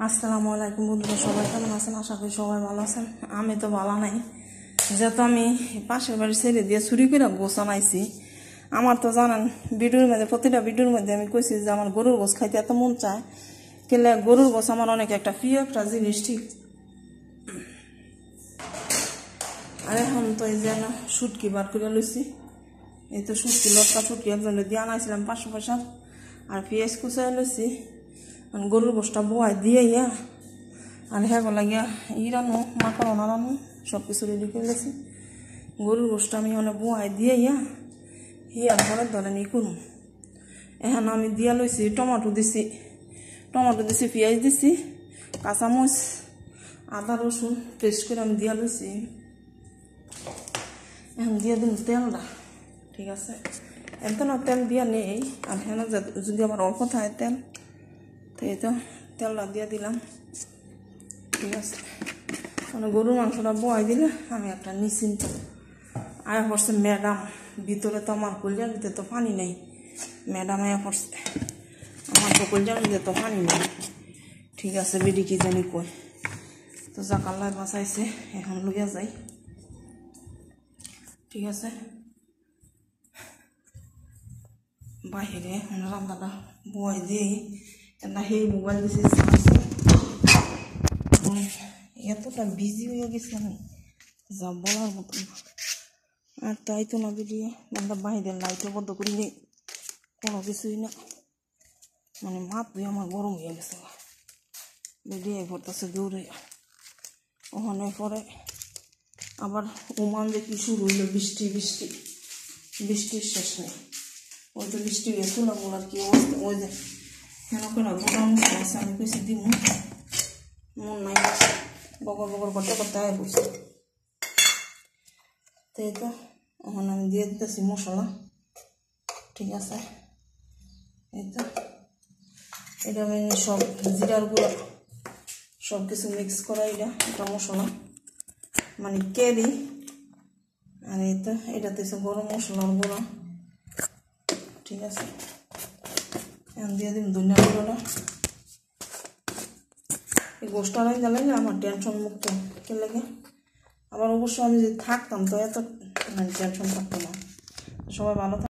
আসসালামু আলাইকুম বন্ধুরা, সবাই কেমন আছেন? আশা করি সবাই ভালো আছেন। আমি তো ভালো নাই, যেহেতু আমি পাশের বাড়ির ছেলে দিয়ে চুরি করে গোছ আনাইছি। আমার তো জানেন, ভিডিওর মধ্যে প্রতিটা ভিডিওর মধ্যে আমি কইছি যে আমার গরুর গোছ খাইতে এত মন চায়, কিন্তু গরুর গোছ আমার অনেক একটা প্রিয় একটা জিনিস, ঠিক। আর এখন তো এই যে শুটকি বার করে লইছি। এই তো শুটকি, লটকা শুটকি একজনে দিয়ে আনাইছিলাম 500 পয়সা। আর পেঁয়াজ কুচাই লইছি। গরুর গোছটা বোয়াই দিয়ে আর হ্যাঁ লাগিয়া রানো মাকড়না রানো সব কিছু রেডি করে গেছি। গরুর গোছটা আমি মানে বোয়াই দিয়ে হিয়ার পরে ধরেন করুন। এখন আমি দিয়া লইছি টমেটো দিছি, পেঁয়াজ দিছি, কাঁচামরিচ, আদা রসুন পেস্ট করে আমি দিয়া লইছি। এখন দিয়ে দিন তেলটা, ঠিক আছে। এত না তেল দিয়া নেই, আর হ্যাঁ যদি আবার অল্প থাকে তেল, তো এই তো তেলটা দিয়ে দিলাম, ঠিক আছে। মানে গরুর মাংসটা বয়াই দিলে আমি একটা নিশ্চিন্ত। আয়া পড়ছে ম্যাডাম, ভিতরে তো আমার কলজার ভিতরে তো পানি নেই। ম্যাডাম আয়া পড়ছে, আমার তো কলজার ভিতরে তো পানি নেই, ঠিক আছে। বিডি কি জানি কই, তো জাকাল্লায় বাঁচাইছে, এখন লইয়া যাই, ঠিক আছে। বাহিরে রান্নাটা বয়াই দিই, এটা সেই মোবাইল দিছে এতটা বিজি হয়ে গেছে আমি, যা বলার মতো না। আর তাই তো না বেরিয়ে বাহিরের লাইটও বন্ধ করিনি, কোনো কিছুই না। মানে মাথা আমার গরম হয়ে গেছে, বেরিয়ে পড়তেছে দৌড়ে। ওখানে পরে আবার ওমান দেখি শুরু হইলো বৃষ্টির শেষ নেই। ওই তো বৃষ্টি হয়েছিল না, বলার কি অবস্থা। ওই যে কেন কেন গোটা মুখ আছে, আমি কইছি দিব মন নাই, বগর বগর করতে আয় বলছি। তাই তো এখন আমি দিয়ে দিতেছি মশলা, ঠিক আছে। এই তো এটা আমি সব জিরার গুঁড়া সব কিছু মিক্স করা, এটা মশলা মানে কেরি। আর এই তো এটাতে গরম মশলার গুঁড়া, ঠিক আছে। এখন দিয়ে দিন ধনিয়া গুঁড়োটা। এই গোষ্ঠটা নাই জ্বালাইলে আমার টেনশন মুক্ত কে লাগে। আবার অবশ্য আমি যদি থাকতাম তো এত টেনশন থাকতো না। সবাই ভালো